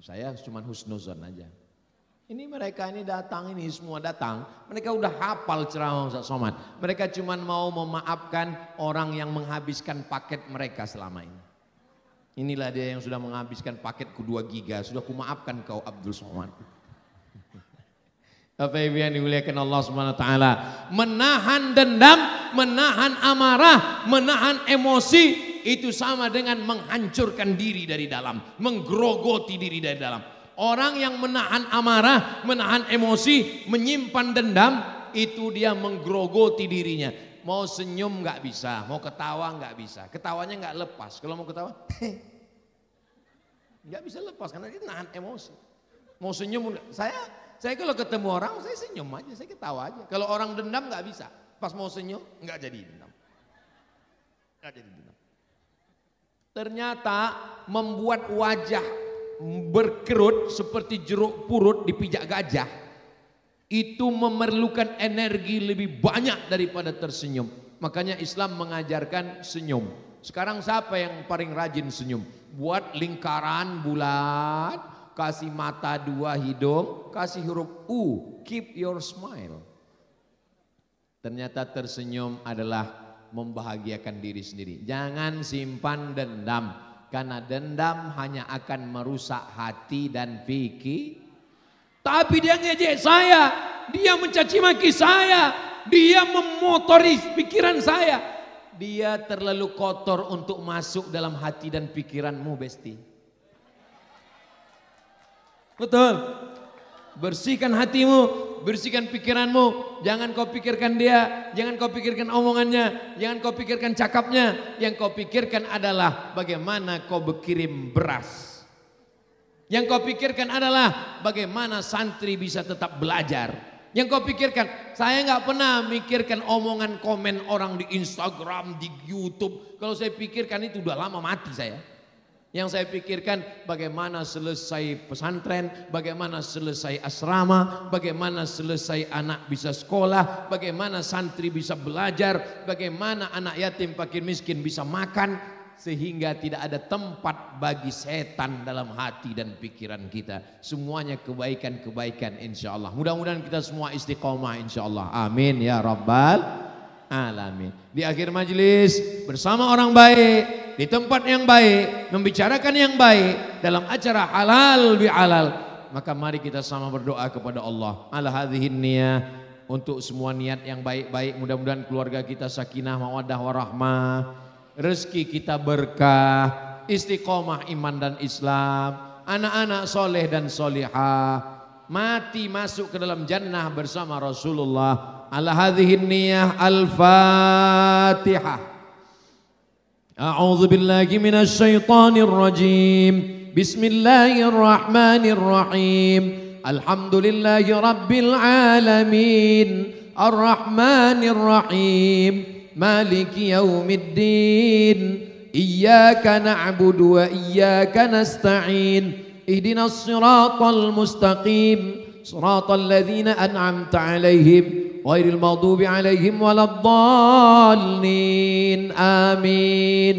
Saya cuma husnuzon aja. Ini mereka ini datang, ini semua datang. Mereka udah hafal ceramah Ustadz Somad. Mereka cuma mau memaafkan orang yang menghabiskan paket mereka selama ini. Inilah dia yang sudah menghabiskan paketku 2 giga. Sudah kumaafkan kau Abdul Somad. Bapak Ibu yang dimuliakan Allah Subhanahu wa taala, menahan dendam, menahan amarah, menahan emosi itu sama dengan menghancurkan diri dari dalam, menggerogoti diri dari dalam. Orang yang menahan amarah, menahan emosi, menyimpan dendam, itu dia menggerogoti dirinya. Mau senyum nggak bisa, mau ketawa nggak bisa, ketawanya nggak lepas. Kalau mau ketawa, nggak bisa lepas karena dia nahan emosi. Mau senyum, saya kalau ketemu orang saya senyum aja, saya ketawa aja. Kalau orang dendam nggak bisa. Pas mau senyum nggak jadi dendam. Nggak jadi dendam. Ternyata membuat wajah berkerut seperti jeruk purut dipijak gajah itu memerlukan energi lebih banyak daripada tersenyum. Makanya Islam mengajarkan senyum. Sekarang siapa yang paling rajin senyum? Buat lingkaran bulat, kasih mata dua hidung, kasih huruf U, keep your smile. Ternyata tersenyum adalah membahagiakan diri sendiri. Jangan simpan dendam, karena dendam hanya akan merusak hati dan pikir. Tapi dia ngejek saya, dia mencaci maki saya, dia memotori pikiran saya. Dia terlalu kotor untuk masuk dalam hati dan pikiranmu, Besti. Betul. Bersihkan hatimu, bersihkan pikiranmu. Jangan kau pikirkan dia, jangan kau pikirkan omongannya, jangan kau pikirkan cakapnya. Yang kau pikirkan adalah bagaimana kau berkirim beras. Yang kau pikirkan adalah bagaimana santri bisa tetap belajar. Yang kau pikirkan, saya nggak pernah mikirkan omongan komen orang di Instagram, di YouTube. Kalau saya pikirkan itu udah lama mati saya. Yang saya pikirkan bagaimana selesai pesantren, bagaimana selesai asrama, bagaimana selesai anak bisa sekolah, bagaimana santri bisa belajar, bagaimana anak yatim fakir miskin bisa makan, sehingga tidak ada tempat bagi setan dalam hati dan pikiran kita. Semuanya kebaikan-kebaikan insya Allah. Mudah-mudahan kita semua istiqomah insya Allah. Amin ya rabbal alamin. Di akhir majelis bersama orang baik, di tempat yang baik, membicarakan yang baik, dalam acara halal bihalal, maka mari kita sama berdoa kepada Allah. Ala hadhihin niyah, untuk semua niat yang baik-baik. Mudah-mudahan keluarga kita sakinah mawaddah warahmah, rezeki kita berkah, istiqomah iman dan Islam, anak-anak soleh dan solihah, mati masuk ke dalam jannah bersama Rasulullah. Ala hadhihin niyah, al-Fatihah. A'udzu billahi minasy syaithanir rajim. Bismillahirrahmanirrahim. Alhamdulillahi rabbil alamin. Arrahmanir rahim. Maliki yaumiddin. Iyyaka na'budu wa iyyaka nasta'in. Ihdinas siratal mustaqim. Siratal ladzina an'amta 'alaihim ghairil maghdubi 'alaihim waladdallin. Amin.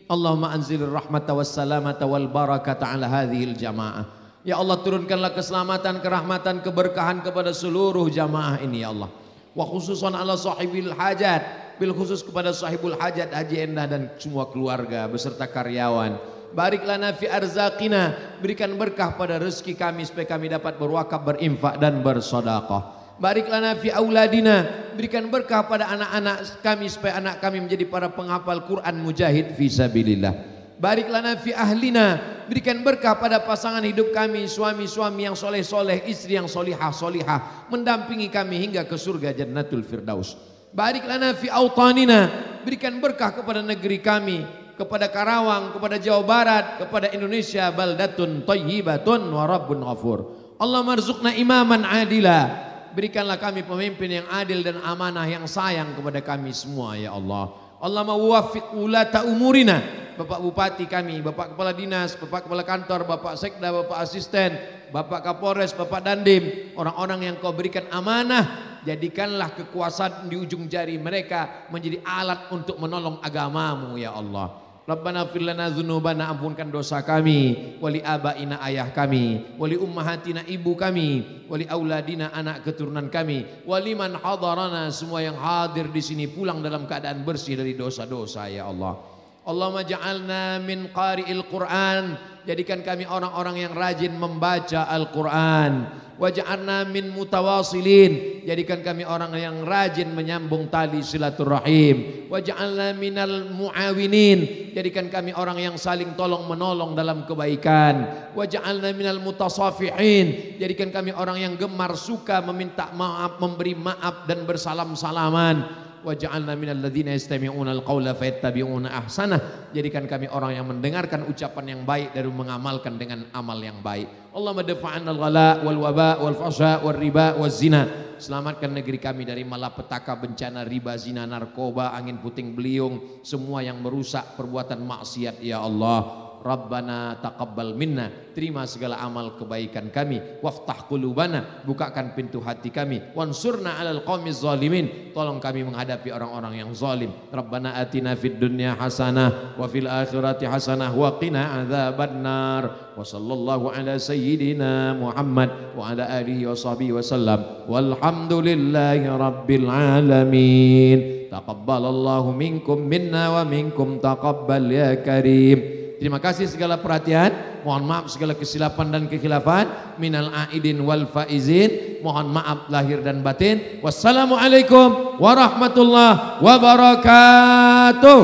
Allahumma anzilir rahmata wassalamata wal barakata 'ala hadhil jamaah. Ya Allah, turunkanlah keselamatan, kerahmatan, keberkahan kepada seluruh jamaah ini ya Allah. Wa khususan ala sahibil hajat, bil khusus kepada sahibul hajat Haji Endah dan semua keluarga beserta karyawan. Barik lana fi arzaqina, berikan berkah pada rezeki kami supaya kami dapat berwakaf, berinfak dan bersedekah. Barik lana fi auladina, berikan berkah pada anak-anak kami supaya anak kami menjadi para penghafal Quran mujahid fi sabilillah. Barik lana fi ahlina, berikan berkah pada pasangan hidup kami, suami-suami yang soleh-soleh, istri yang solihah-solihah, mendampingi kami hingga ke surga Jannatul Firdaus. Barik lana fi autanina, berikan berkah kepada negeri kami, kepada Karawang, kepada Jawa Barat, kepada Indonesia, baldatun thayyibatun wa rabbun ghafur. Allah marzuqna imaman adila, berikanlah kami pemimpin yang adil dan amanah yang sayang kepada kami semua ya Allah. Allah mawaffiq ulata umurina, Bapak Bupati kami, Bapak Kepala Dinas, Bapak Kepala Kantor, Bapak Sekda, Bapak Asisten, Bapak Kapolres, Bapak Dandim, orang-orang yang kau berikan amanah, jadikanlah kekuasaan di ujung jari mereka menjadi alat untuk menolong agamamu ya Allah. Rabbana fir lana dzunubana, ampunkan dosa kami, wali abaina ayah kami, wali ummahatina ibu kami, wali auladina anak keturunan kami, wali man hadarana, semua yang hadir di sini pulang dalam keadaan bersih dari dosa-dosa ya Allah. Allahumma ja'alna min qari'il Qur'an, jadikan kami orang-orang yang rajin membaca Al-Qur'an. Waj'alna min mutawasilin, jadikan kami orang yang rajin menyambung tali silaturahim. Waj'alna minal muawinin, jadikan kami orang yang saling tolong menolong dalam kebaikan. Waj'alna minal mutasafihin, jadikan kami orang yang gemar suka meminta maaf, memberi maaf dan bersalam-salaman. waj'alna minal ladzina yastami'una al-qaula fayattabi'una ahsanah. Jadikan kami orang yang mendengarkan ucapan yang baik dan mengamalkan dengan amal yang baik. Allahumma dafa'anna al-ghala wal waba wal fahsya wal riba waz zina. Selamatkan negeri kami dari malapetaka, bencana, riba, zina, narkoba, angin puting beliung, semua yang merusak perbuatan maksiat ya Allah. Rabbana taqabbal minna, terima segala amal kebaikan kami. Waftah qulubana, bukakan pintu hati kami. Wansurna 'alal qaumiz zalimin, tolong kami menghadapi orang-orang yang zalim. Rabbana atina fid dunya hasanah wa fil akhirati hasanah wa qina adzabannar. Wa sallallahu ala sayyidina Muhammad wa ala alihi wa sahbihi wasallam. Walhamdulillahi rabbil alamin. Taqabbalallahu minkum minna wa minkum taqabbal ya karim. Terima kasih segala perhatian, mohon maaf segala kesilapan dan kekhilafan, minal aidin wal faizin, mohon maaf lahir dan batin. Wassalamualaikum warahmatullahi wabarakatuh.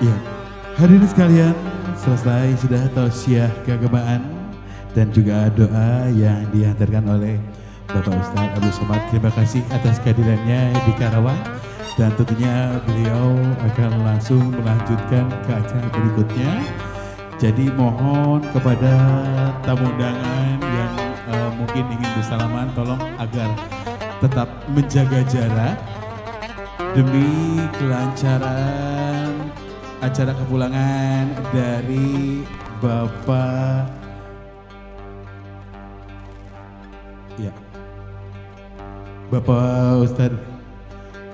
Ya, hadirin sekalian, selesai sudah tausiah keagamaan dan juga doa yang dihantarkan oleh Bapak Ustadz Abdul Somad. Terima kasih atas kehadirannya di Karawang dan tentunya beliau akan langsung melanjutkan ke acara berikutnya. Jadi mohon kepada tamu undangan yang mungkin ingin bersalaman, tolong agar tetap menjaga jarak demi kelancaran acara kepulangan dari Bapak Ustadz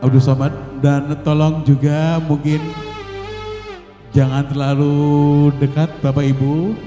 Abdul Somad, dan tolong juga mungkin jangan terlalu dekat Bapak Ibu.